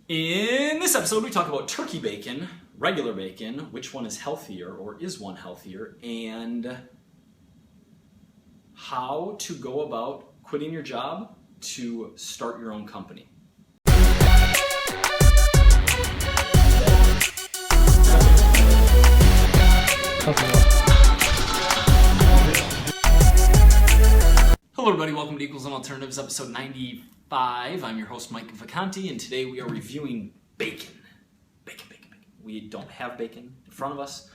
In this episode, we talk about turkey bacon, regular bacon, which one is healthier or is one healthier, and how to go about quitting your job to start your own company. Hello everybody, welcome to Equals and Alternatives, episode 95. I'm your host, Mike Vacanti, and today we are reviewing bacon. Bacon. We don't have bacon in front of us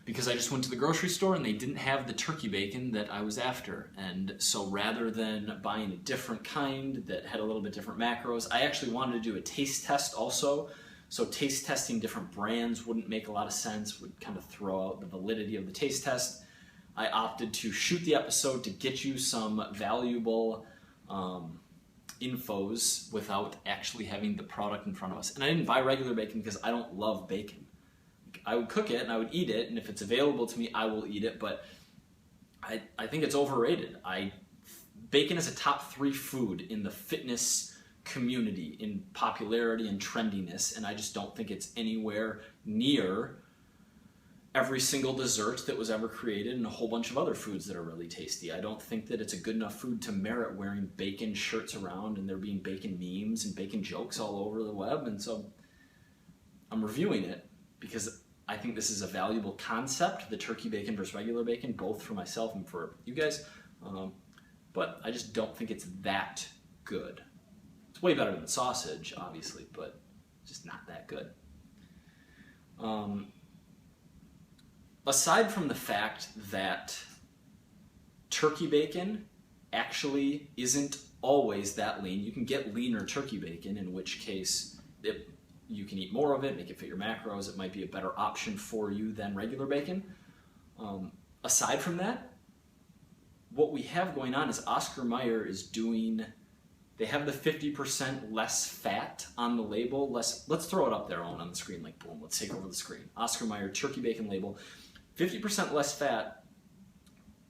because I just went to the grocery store and they didn't have the turkey bacon that I was after. And so rather than buying a different kind that had a little bit different macros, I actually wanted to do a taste test also. So taste testing different brands wouldn't make a lot of sense, would kind of throw out the validity of the taste test. I opted to shoot the episode to get you some valuable infos without actually having the product in front of us. And I didn't buy regular bacon because I don't love bacon. I would cook it and I would eat it, and if it's available to me, I will eat it, but I think it's overrated. Bacon is a top 3 food in the fitness community in popularity and trendiness, and I just don't think it's anywhere near every single dessert that was ever created and a whole bunch of other foods that are really tasty. I don't think that it's a good enough food to merit wearing bacon shirts around and there being bacon memes and bacon jokes all over the web. And so I'm reviewing it because I think this is a valuable concept, the turkey bacon versus regular bacon, both for myself and for you guys. But I just don't think it's that good. It's way better than sausage, obviously, but just not that good. Aside from the fact that turkey bacon actually isn't always that lean, you can get leaner turkey bacon, in which case you can eat more of it, make it fit your macros. It might be a better option for you than regular bacon. Aside from that, what we have going on is Oscar Mayer is doing, they have the 50% less fat on the label. Let's throw it up there on the screen, like boom, let's take over the screen. Oscar Mayer turkey bacon label. 50% less fat.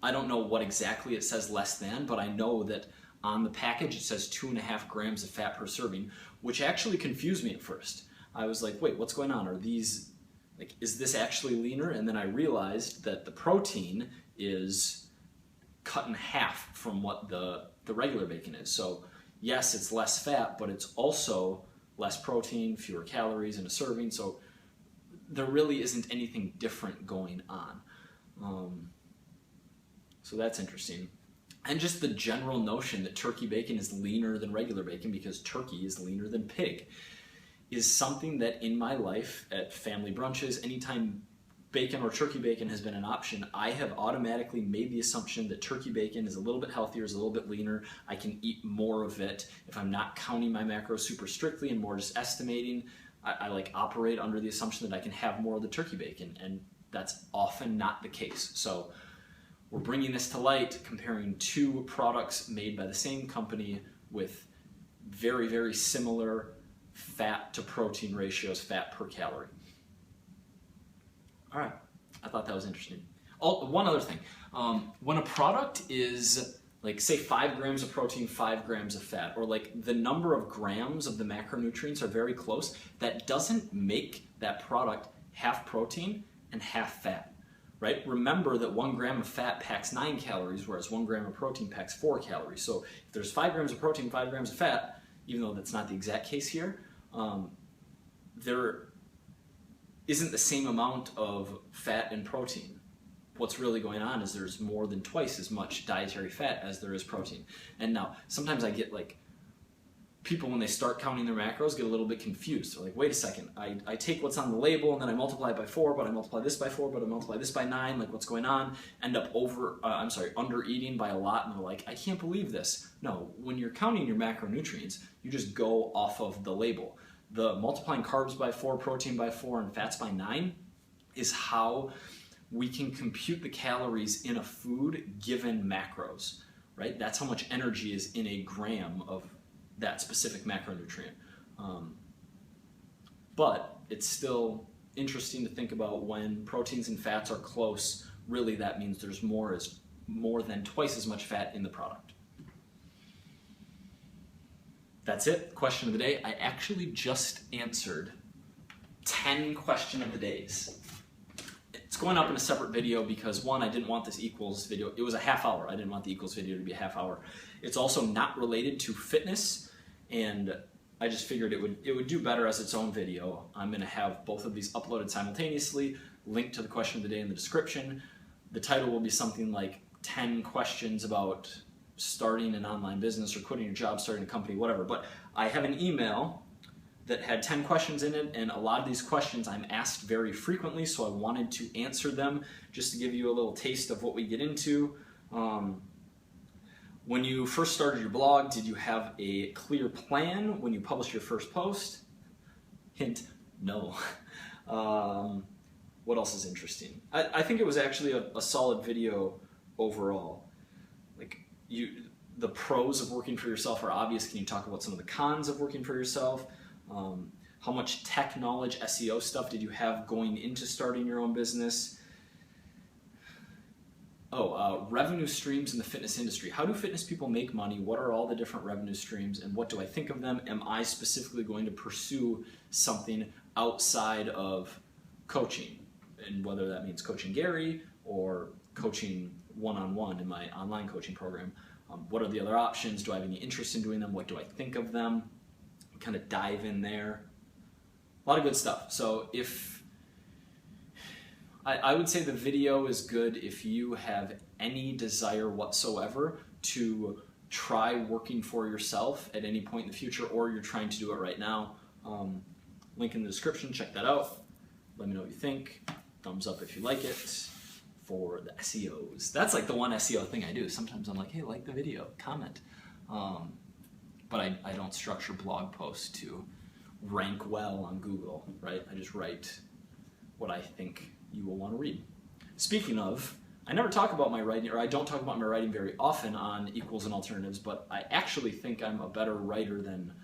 I don't know what exactly it says less than, but I know that on the package it says 2.5 grams of fat per serving, which actually confused me at first. I was like, wait, what's going on? Are these, like, is this actually leaner? And then I realized that the protein is cut in half from what the regular bacon is. So yes, it's less fat, but it's also less protein, fewer calories in a serving. So there really isn't anything different going on. So that's interesting. And just the general notion that turkey bacon is leaner than regular bacon because turkey is leaner than pig is something that in my life at family brunches, anytime bacon or turkey bacon has been an option, I have automatically made the assumption that turkey bacon is a little bit healthier, is a little bit leaner. I can eat more of it if I'm not counting my macros super strictly and more just estimating. I like operate under the assumption that I can have more of the turkey bacon, and that's often not the case. So we're bringing this to light, comparing 2 products made by the same company with very, very similar fat to protein ratios, fat per calorie. All right, I thought that was interesting. Oh, one other thing, when a product is like say 5 grams of protein, 5 grams of fat, or like the number of grams of the macronutrients are very close, that doesn't make that product half protein and half fat, right? Remember that 1 gram of fat packs 9 calories, whereas 1 gram of protein packs 4 calories. So if there's 5 grams of protein, 5 grams of fat, even though that's not the exact case here, there isn't the same amount of fat and protein. What's really going on is there's more than twice as much dietary fat as there is protein. And now, sometimes I get like, people when they start counting their macros get a little bit confused. They're like, wait a second, I take what's on the label and then I multiply it by 4, but I multiply this by 4, but I multiply this by 9, like what's going on? End up under eating by a lot, and they're like, I can't believe this. No, when you're counting your macronutrients, you just go off of the label. The multiplying carbs by 4, protein by 4, and fats by 9 is how we can compute the calories in a food given macros, right? That's how much energy is in a gram of that specific macronutrient. But it's still interesting to think about when proteins and fats are close, really that means there's more than twice as much fat in the product. that's it. Question of the day. I actually just answered 10 question of the days. It's going up in a separate video because, one, I didn't want this equals video. It was a half hour. I didn't want the equals video to be a half hour. It's also not related to fitness, and I just figured it would do better as its own video. I'm going to have both of these uploaded simultaneously, link to the question of the day in the description. The title will be something like 10 questions about starting an online business or quitting your job, starting a company, whatever. But I have an email that had 10 questions in it, and a lot of these questions I'm asked very frequently, so I wanted to answer them just to give you a little taste of what we get into. When you first started your blog, did you have a clear plan when you published your first post? Hint, no. What else is interesting? I think it was actually a solid video overall. Like, the pros of working for yourself are obvious. Can you talk about some of the cons of working for yourself? How much tech knowledge, SEO stuff did you have going into starting your own business? Revenue streams in the fitness industry. How do fitness people make money? What are all the different revenue streams, and what do I think of them? Am I specifically going to pursue something outside of coaching? And whether that means coaching Gary or coaching one-on-one in my online coaching program. What are the other options? Do I have any interest in doing them? What do I think of them? Kind of dive in there. A lot of good stuff. So if I would say the video is good if you have any desire whatsoever to try working for yourself at any point in the future, or you're trying to do it right now. Link in the description, check that out. Let me know what you think. Thumbs up if you like it. For the SEOs. That's like the one SEO thing I do. Sometimes I'm like, hey, like the video, comment. But I don't structure blog posts to rank well on Google, right? I just write what I think you will want to read. Speaking of, I never talk about my writing, or I don't talk about my writing very often on Equals and Alternatives, but I actually think I'm a better writer than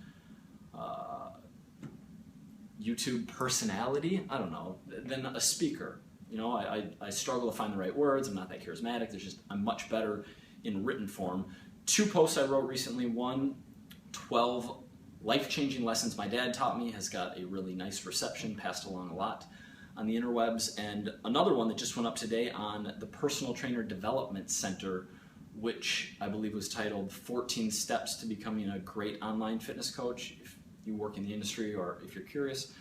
YouTube personality, I don't know, than a speaker. You know, I struggle to find the right words. I'm not that charismatic. I'm much better in written form. 2 posts I wrote recently. One, 12 life-changing lessons my dad taught me, has got a really nice reception, passed along a lot on the interwebs. And another one that just went up today on the Personal Trainer Development Center, which I believe was titled 14 Steps to Becoming a Great Online Fitness Coach. If you work in the industry or if you're curious,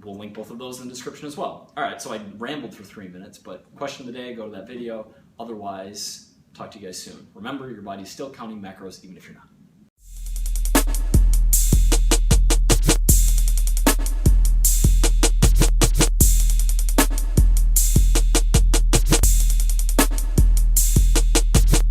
we'll link both of those in the description as well. All right, so I rambled for 3 minutes, but question of the day, go to that video. Otherwise, talk to you guys soon. Remember, your body's still counting macros even if you're not.